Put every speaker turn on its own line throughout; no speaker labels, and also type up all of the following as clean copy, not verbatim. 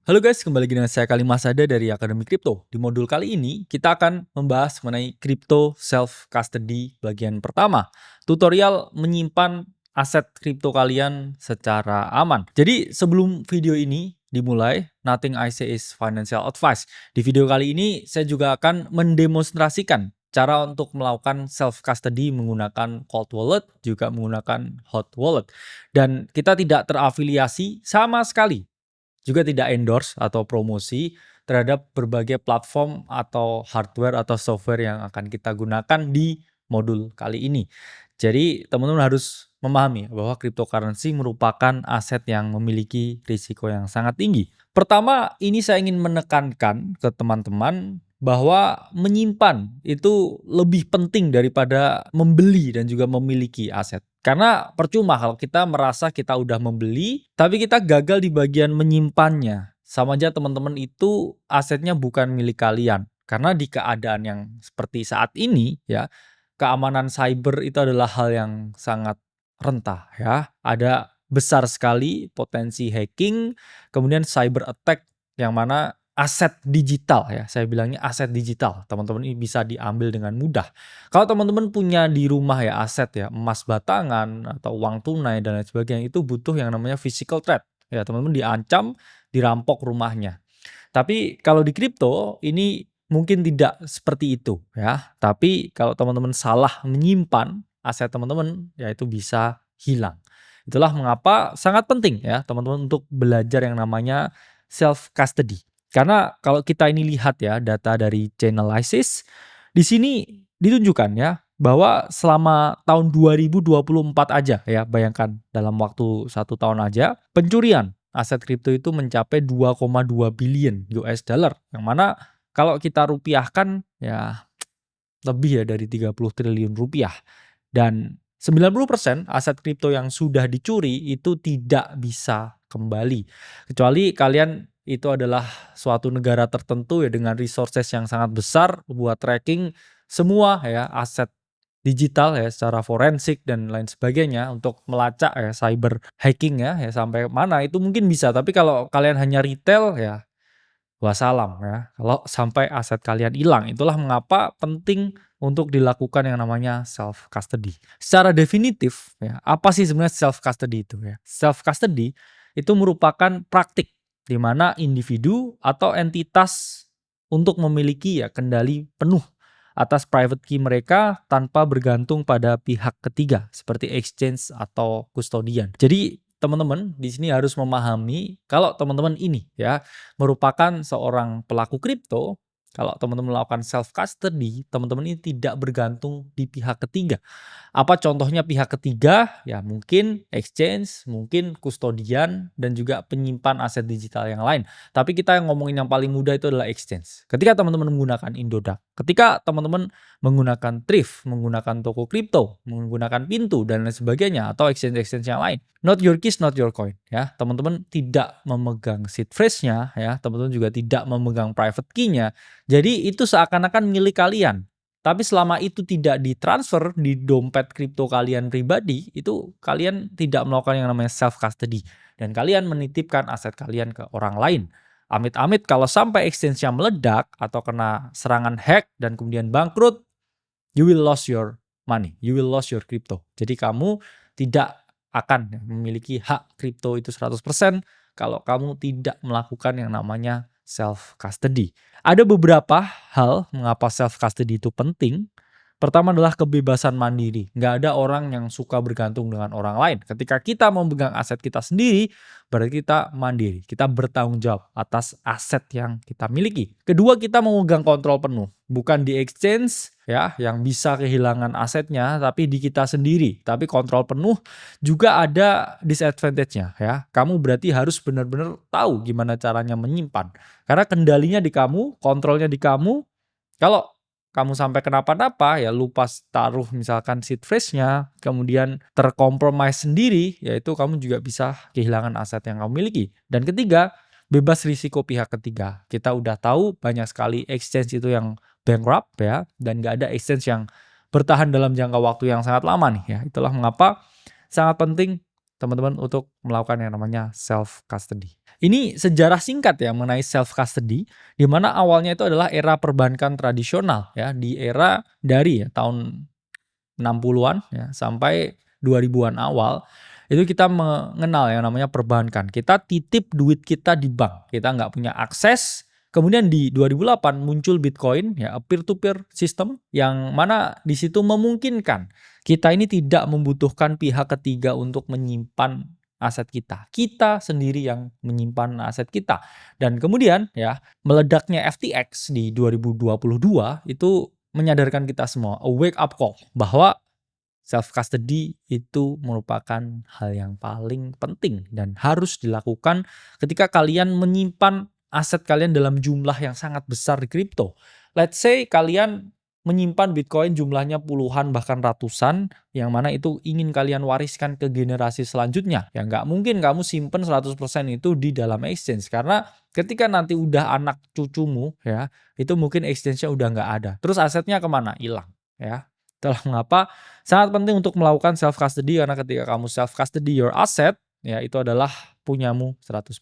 Halo guys, kembali lagi dengan saya Kali Masada dari Akademi Kripto. Di modul kali ini kita akan membahas mengenai Crypto Self Custody bagian pertama. Tutorial menyimpan aset kripto kalian secara aman. Jadi sebelum video ini dimulai, nothing I say is financial advice. Di video kali ini saya juga akan mendemonstrasikan cara untuk melakukan self custody menggunakan cold wallet juga menggunakan hot wallet. Dan kita tidak terafiliasi sama sekali, juga tidak endorse atau promosi terhadap berbagai platform atau hardware atau software yang akan kita gunakan di modul kali ini. Jadi teman-teman harus memahami bahwa cryptocurrency merupakan aset yang memiliki risiko yang sangat tinggi. Pertama, ini saya ingin menekankan ke teman-teman bahwa menyimpan itu lebih penting daripada membeli dan juga memiliki aset. Karena percuma kalau kita merasa kita udah membeli, tapi kita gagal di bagian menyimpannya. Sama aja teman-teman itu asetnya bukan milik kalian. Karena di keadaan yang seperti saat ini ya, keamanan cyber itu adalah hal yang sangat rentah ya. Ada besar sekali potensi hacking, kemudian cyber attack yang mana aset digital ya, saya bilangnya aset digital, teman-teman ini bisa diambil dengan mudah. Kalau teman-teman punya di rumah ya aset ya, emas batangan atau uang tunai dan lain sebagainya, itu butuh yang namanya physical threat. Ya, teman-teman diancam, dirampok rumahnya. Tapi kalau di kripto ini mungkin tidak seperti itu ya. Tapi kalau teman-teman salah menyimpan aset teman-teman, ya itu bisa hilang. Itulah mengapa sangat penting ya teman-teman untuk belajar yang namanya self custody. Karena kalau kita ini lihat ya data dari Chainalysis, di sini ditunjukkan ya bahwa selama tahun 2024 aja ya, bayangkan dalam waktu 1 tahun aja, pencurian aset kripto itu mencapai 2,2 billion US dollar. Yang mana kalau kita rupiahkan ya lebih ya dari 30 triliun rupiah. Dan 90% aset kripto yang sudah dicuri itu tidak bisa kembali. Kecuali kalian itu adalah suatu negara tertentu ya dengan resources yang sangat besar buat tracking semua ya aset digital ya secara forensik dan lain sebagainya untuk melacak ya cyber hacking ya sampai mana itu mungkin bisa. Tapi kalau kalian hanya retail ya wassalam ya. Kalau sampai aset kalian hilang, itulah mengapa penting untuk dilakukan yang namanya self custody. Secara definitif ya, apa sih sebenarnya self custody itu ya? Self custody itu merupakan praktik di mana individu atau entitas untuk memiliki ya kendali penuh atas private key mereka tanpa bergantung pada pihak ketiga seperti exchange atau custodian. Jadi teman-teman di sini harus memahami kalau teman-teman ini ya merupakan seorang pelaku kripto, kalau teman-teman melakukan self custody, teman-teman ini tidak bergantung di pihak ketiga. Apa contohnya pihak ketiga? Ya mungkin exchange, mungkin kustodian, dan juga penyimpan aset digital yang lain. Tapi kita yang ngomongin yang paling mudah itu adalah exchange. Ketika teman-teman menggunakan Indodax, ketika teman-teman menggunakan Thrift, menggunakan toko kripto, menggunakan Pintu dan lain sebagainya, atau exchange-exchange yang lain. Not your keys, not your coin. Ya, teman-teman tidak memegang seed phrase-nya, ya, teman-teman juga tidak memegang private key-nya. Jadi itu seakan-akan milik kalian. Tapi selama itu tidak ditransfer di dompet kripto kalian pribadi, itu kalian tidak melakukan yang namanya self custody dan kalian menitipkan aset kalian ke orang lain. Amit-amit kalau sampai exchange-nya meledak atau kena serangan hack dan kemudian bangkrut, you will lose your money, you will lose your crypto. Jadi kamu tidak akan memiliki hak kripto itu 100% kalau kamu tidak melakukan yang namanya self custody. Ada beberapa hal mengapa self custody itu penting. Pertama adalah kebebasan mandiri. Nggak ada orang yang suka bergantung dengan orang lain. Ketika kita memegang aset kita sendiri, berarti kita mandiri. Kita bertanggung jawab atas aset yang kita miliki. Kedua, kita memegang kontrol penuh. Bukan di exchange ya yang bisa kehilangan asetnya, tapi di kita sendiri. Tapi kontrol penuh juga ada disadvantage-nya ya. Kamu berarti harus benar-benar tahu gimana caranya menyimpan. Karena kendalinya di kamu, kontrolnya di kamu. Kalau kamu sampai kenapa-napa ya lupa taruh misalkan seed phrase-nya, kemudian terkompromis sendiri, yaitu kamu juga bisa kehilangan aset yang kamu miliki. Dan ketiga, bebas risiko pihak ketiga. Kita udah tahu banyak sekali exchange itu yang bankrupt ya, dan gak ada exchange yang bertahan dalam jangka waktu yang sangat lama nih ya. Itulah mengapa sangat penting teman-teman untuk melakukan yang namanya self custody. Ini sejarah singkat ya mengenai self custody, di mana awalnya itu adalah era perbankan tradisional ya, di era dari ya tahun 60-an ya sampai 2000-an awal, itu kita mengenal yang namanya perbankan. Kita titip duit kita di bank, kita nggak punya akses. Kemudian di 2008 muncul Bitcoin ya, peer to peer system yang mana di situ memungkinkan kita ini tidak membutuhkan pihak ketiga untuk menyimpan aset kita. Kita sendiri yang menyimpan aset kita. Dan kemudian ya, meledaknya FTX di 2022 itu menyadarkan kita semua, a wake up call bahwa self custody itu merupakan hal yang paling penting dan harus dilakukan ketika kalian menyimpan aset kalian dalam jumlah yang sangat besar di kripto. Let's say kalian menyimpan Bitcoin jumlahnya puluhan bahkan ratusan, yang mana itu ingin kalian wariskan ke generasi selanjutnya. Ya nggak mungkin kamu simpen 100% itu di dalam exchange, karena ketika nanti udah anak cucumu ya, itu mungkin exchange-nya udah nggak ada. Terus asetnya kemana? Hilang ya. Itulah mengapa sangat penting untuk melakukan self custody, karena ketika kamu self custody your asset, ya itu adalah punyamu 100%.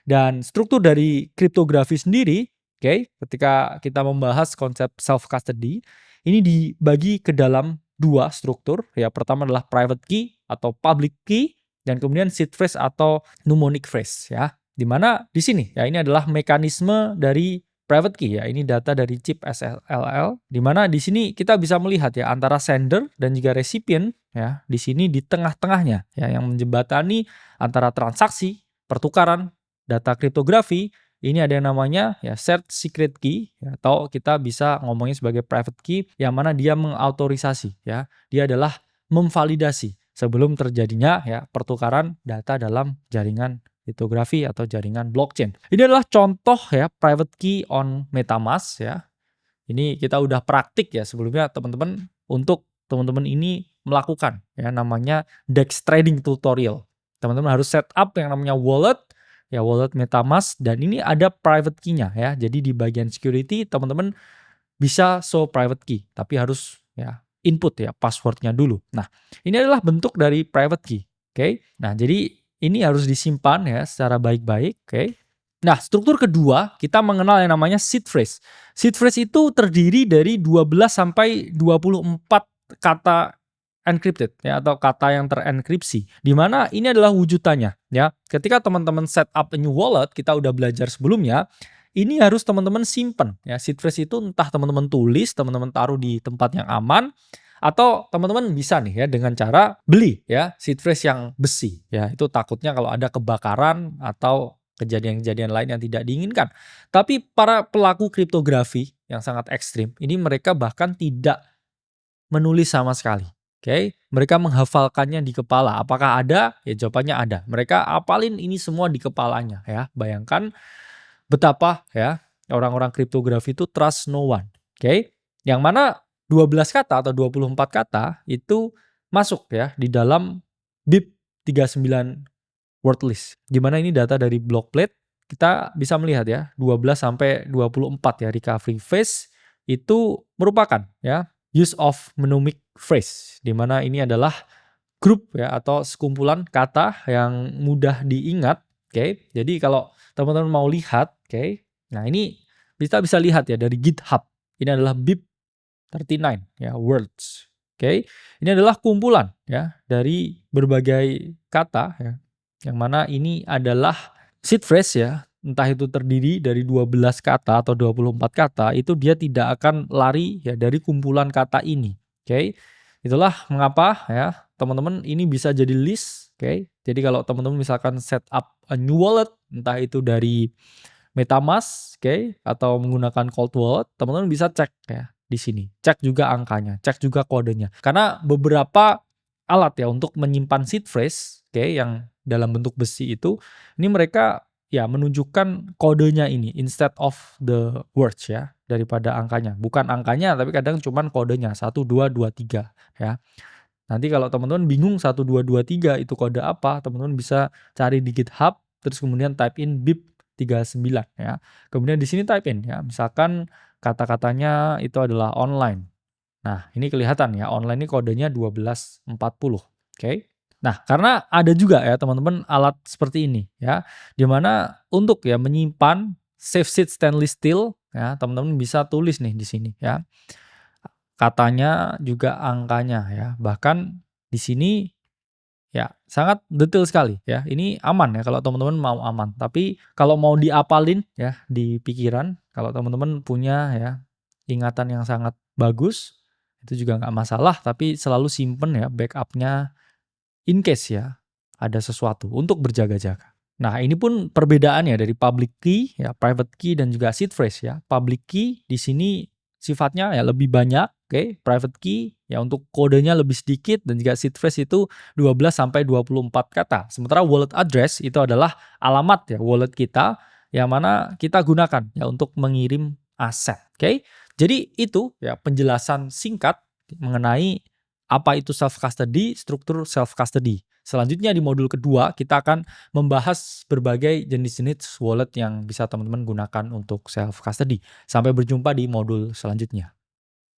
Dan struktur dari kriptografi sendiri, oke, ketika kita membahas konsep self custody, ini dibagi ke dalam dua struktur. Ya, pertama adalah private key atau public key, dan kemudian seed phrase atau mnemonic phrase ya. Dimana di sini ya ini adalah mekanisme dari private key ya. Ini data dari chip SLL, di mana di sini kita bisa melihat ya antara sender dan juga recipient ya. Di sini di tengah-tengahnya ya yang menjembatani antara transaksi, pertukaran data kriptografi. Ini ada yang namanya ya shared secret key ya, atau kita bisa ngomongin sebagai private key, yang mana dia mengautorisasi ya. Dia adalah memvalidasi sebelum terjadinya ya pertukaran data dalam jaringan kriptografi atau jaringan blockchain. Ini adalah contoh ya private key on MetaMask ya. Ini kita udah praktik ya sebelumnya teman-teman, untuk teman-teman ini melakukan ya namanya DEX trading tutorial. Teman-teman harus set up yang namanya wallet ya, wallet MetaMask, dan ini ada private key-nya ya. Jadi di bagian security teman-teman bisa show private key, tapi harus ya input ya passwordnya dulu. Nah, ini adalah bentuk dari private key. Oke. Nah, jadi ini harus disimpan ya secara baik-baik. Oke. Nah, struktur kedua kita mengenal yang namanya seed phrase. Seed phrase itu terdiri dari 12 sampai 24 kata encrypted ya, atau kata yang terenkripsi. Di mana ini adalah wujudannya ya. Ketika teman-teman set up a new wallet, kita udah belajar sebelumnya, ini harus teman-teman simpen ya. Seed phrase itu entah teman-teman tulis, teman-teman taruh di tempat yang aman, atau teman-teman bisa nih ya dengan cara beli ya seed phrase yang besi ya. Itu takutnya kalau ada kebakaran atau kejadian-kejadian lain yang tidak diinginkan. Tapi para pelaku kriptografi yang sangat ekstrim ini, mereka bahkan tidak menulis sama sekali. Oke, mereka menghafalkannya di kepala. Apakah ada? Ya jawabannya ada. Mereka apalin ini semua di kepalanya ya. Bayangkan betapa ya orang-orang kriptografi itu trust no one. Oke. Yang mana 12 kata atau 24 kata itu masuk ya di dalam BIP 39 word list. Di mana ini data dari Blockplate. Kita bisa melihat ya 12 sampai 24 ya recovery phase itu merupakan ya use of mnemonic phrase, di mana ini adalah grup ya atau sekumpulan kata yang mudah diingat. Oke. Jadi kalau teman-teman mau lihat, oke. Nah, ini kita bisa lihat ya dari GitHub. Ini adalah BIP 39 ya words. Oke. Ini adalah kumpulan ya dari berbagai kata ya. Yang mana ini adalah seed phrase ya. Entah itu terdiri dari 12 kata atau 24 kata, itu dia tidak akan lari ya dari kumpulan kata ini. Oke. Itulah mengapa ya teman-teman ini bisa jadi list. Oke. Jadi kalau teman-teman misalkan set up a new wallet, entah itu dari MetaMask, oke, atau menggunakan cold wallet, teman-teman bisa cek ya di sini. Cek juga angkanya, cek juga kodenya. Karena beberapa alat ya untuk menyimpan seed phrase, oke, yang dalam bentuk besi itu, ini mereka ya menunjukkan kodenya ini instead of the words ya, daripada angkanya. Bukan angkanya tapi kadang cuman kodenya 1 2 2 3 ya. Nanti kalau teman-teman bingung 1 2 2 3 itu kode apa, teman-teman bisa cari di GitHub terus kemudian type in BIP 39 ya. Kemudian di sini type in ya, misalkan kata-katanya itu adalah online. Nah, ini kelihatan ya, online ini kodenya 1240. Oke. Nah, karena ada juga ya teman-teman alat seperti ini ya, di mana untuk ya menyimpan safe seat stainless steel ya, teman-teman bisa tulis nih di sini ya. Katanya juga angkanya ya. Bahkan di sini ya sangat detail sekali ya. Ini aman ya kalau teman-teman mau aman. Tapi kalau mau diapalin ya di pikiran, kalau teman-teman punya ya ingatan yang sangat bagus, itu juga nggak masalah. Tapi selalu simpen ya backupnya in case ya ada sesuatu untuk berjaga-jaga. Nah, ini pun perbedaannya dari public key ya, private key dan juga seed phrase ya. Public key di sini sifatnya ya lebih banyak, oke. Private key ya untuk kodenya lebih sedikit dan juga seed phrase itu 12 sampai 24 kata. Sementara wallet address itu adalah alamat ya wallet kita yang mana kita gunakan ya untuk mengirim aset, oke. Jadi itu ya penjelasan singkat mengenai apa itu self custody, struktur self custody. Selanjutnya di modul kedua kita akan membahas berbagai jenis-jenis wallet yang bisa teman-teman gunakan untuk self custody. Sampai berjumpa di modul selanjutnya.